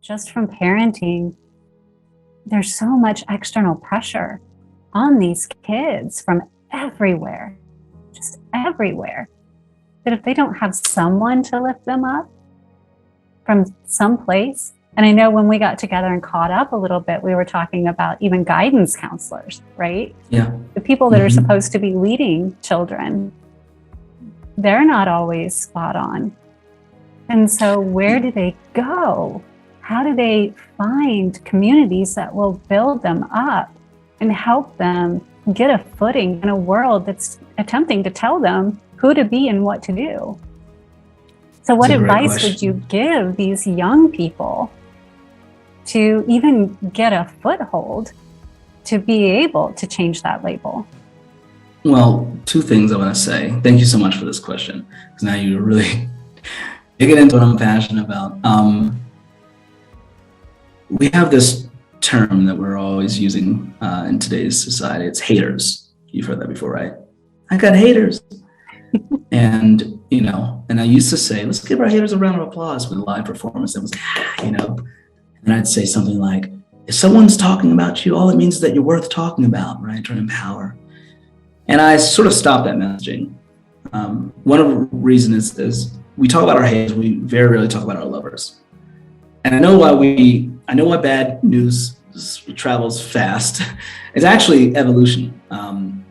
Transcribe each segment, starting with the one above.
just from parenting, there's so much external pressure on these kids from everywhere, just everywhere, that if they don't have someone to lift them up from someplace. And I know when we got together and caught up a little bit, we were talking about even guidance counselors, right? Yeah. The people that are supposed to be leading children, they're not always spot on. And so where do they go? How do they find communities that will build them up and help them get a footing in a world that's attempting to tell them who to be and what to do? So what advice would you give these young people to even get a foothold to be able to change that label? Well, two things I want to say. Thank you so much for this question, because now you're really digging into what I'm passionate about. We have this term that we're always using in today's society. It's haters. You've heard that before, right? I got haters. And, and I used to say, let's give our haters a round of applause for the live performance. That was, and I'd say something like, if someone's talking about you, all it means is that you're worth talking about, right? Trying to empower. And I sort of stopped that messaging. One of the reasons is we talk about our haters, we very rarely talk about our lovers. And I know why bad news travels fast. It's actually evolution.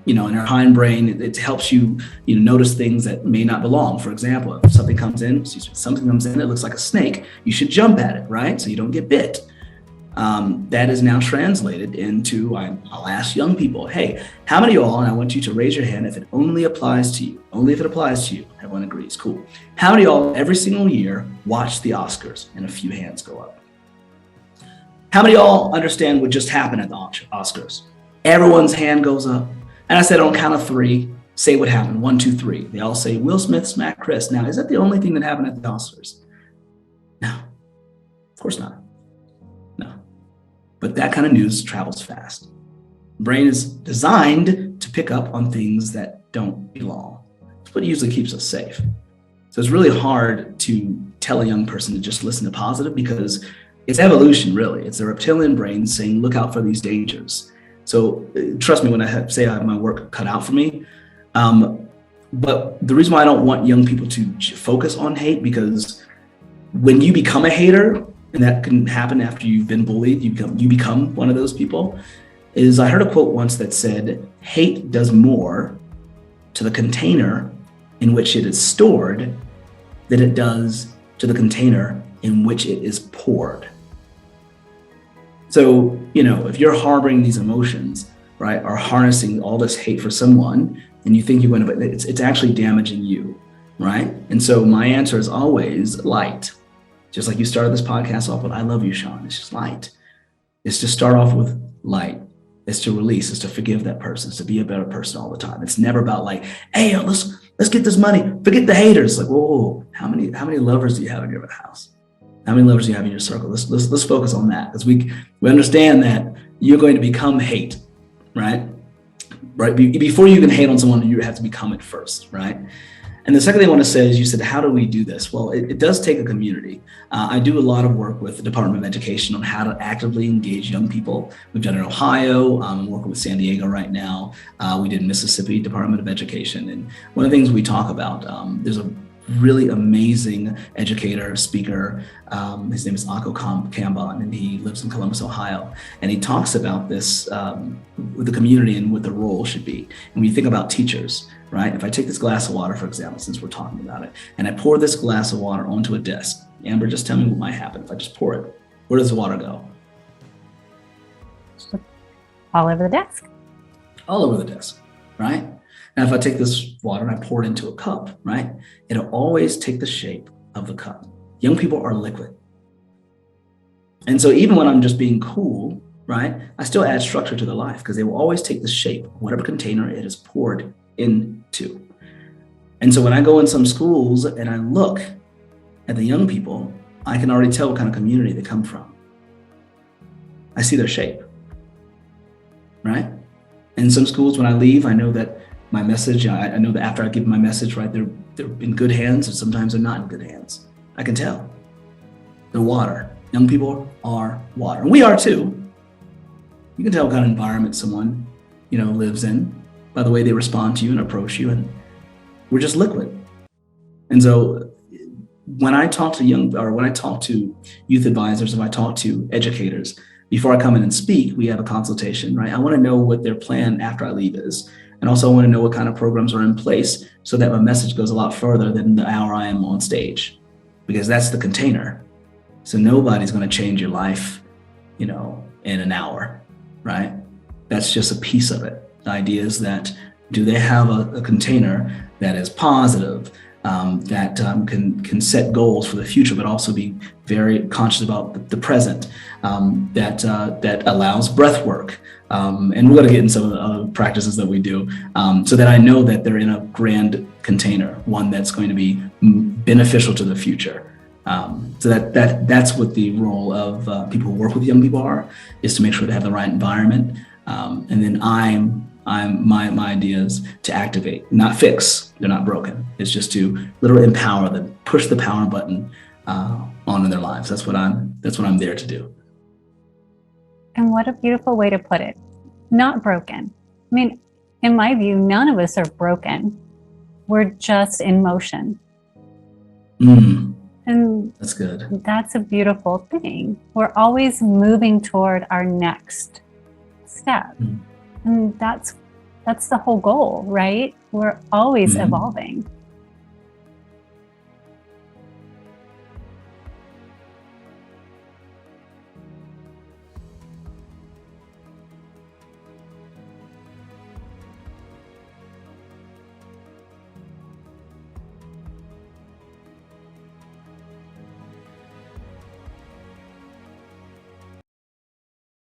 In our hindbrain, it helps you, notice things that may not belong. For example, if something comes in, it looks like a snake, you should jump at it, right? So you don't get bit. That is now translated into, I'll ask young people, hey, how many of y'all, and I want you to raise your hand if it only applies to you, everyone agrees, cool. How many of y'all every single year watch the Oscars? And a few hands go up. How many of y'all understand what just happened at the Oscars? Everyone's hand goes up. And I said, on count of three, say what happened. 1, 2, 3. They all say, Will Smith smacked Chris. Now, is that the only thing that happened at the Oscars? No, of course not. No. But that kind of news travels fast. The brain is designed to pick up on things that don't belong. That's what usually keeps us safe. So it's really hard to tell a young person to just listen to positive, because it's evolution, really. It's the reptilian brain saying, look out for these dangers. So trust me when I say I have my work cut out for me. But the reason why I don't want young people to focus on hate, because when you become a hater, and that can happen after you've been bullied, you become one of those people, is I heard a quote once that said, hate does more to the container in which it is stored than it does to the container in which it is poured. So, if you're harboring these emotions, right, or harnessing all this hate for someone, and you think you're going to, it's actually damaging you, right? And so my answer is always light. Just like you started this podcast off with, I love you, Shaun. It's just light. It's to start off with light. It's to release. It's to forgive that person. It's to be a better person all the time. It's never about like, hey, let's get this money. Forget the haters. Like, whoa, how many lovers do you have in your house? How many lovers do you have in your circle? Let's focus on that, because we understand that you're going to become hate, right? Right. Before you can hate on someone, you have to become it first, right? And the second thing I want to say is, you said, how do we do this? Well, it does take a community. I do a lot of work with the Department of Education on how to actively engage young people. We've done it in Ohio. I'm working with San Diego right now. We did Mississippi Department of Education. And one of the things we talk about, there's a really amazing educator, speaker. His name is Akko Kanban, and he lives in Columbus, Ohio. And he talks about this with the community and what the role should be. And when you think about teachers, right? If I take this glass of water, for example, since we're talking about it, and I pour this glass of water onto a desk, Amber, just tell me what might happen if I just pour it. Where does the water go? All over the desk. All over the desk, right? Now, if I take this water and I pour it into a cup, right, it'll always take the shape of the cup. Young people are liquid. And so even when I'm just being cool, right, I still add structure to their life, because they will always take the shape of whatever container it is poured into. And so when I go in some schools and I look at the young people, I can already tell what kind of community they come from. I see their shape, right? In some schools, when I leave, I know that my message, I know that after I give my message, right, they're in good hands, and sometimes they're not in good hands. I can tell. They're water. Young people are water. And we are too. You can tell what kind of environment someone, lives in by the way they respond to you and approach you. And we're just liquid. And so when I talk to youth advisors, if I talk to educators, before I come in and speak, we have a consultation, right? I want to know what their plan after I leave is. And also I want to know what kind of programs are in place so that my message goes a lot further than the hour I am on stage, because that's the container. So nobody's going to change your life, in an hour, right? That's just a piece of it. The idea is that, do they have a container that is positive, that can set goals for the future, but also be very conscious about the present, that allows breath work. And we're going to get into some of the other practices that we do, so that I know that they're in a grand container, one that's going to be beneficial to the future. So that's what the role of people who work with young people is to make sure they have the right environment. And then my idea is to activate, not fix. They're not broken. It's just to literally empower them, push the power button on in their lives. That's what I'm there to do. And what a beautiful way to put it. Not broken. I mean, in my view, none of us are broken. We're just in motion. And that's good. That's a beautiful thing. We're always moving toward our next step. And that's the whole goal, right? We're always evolving.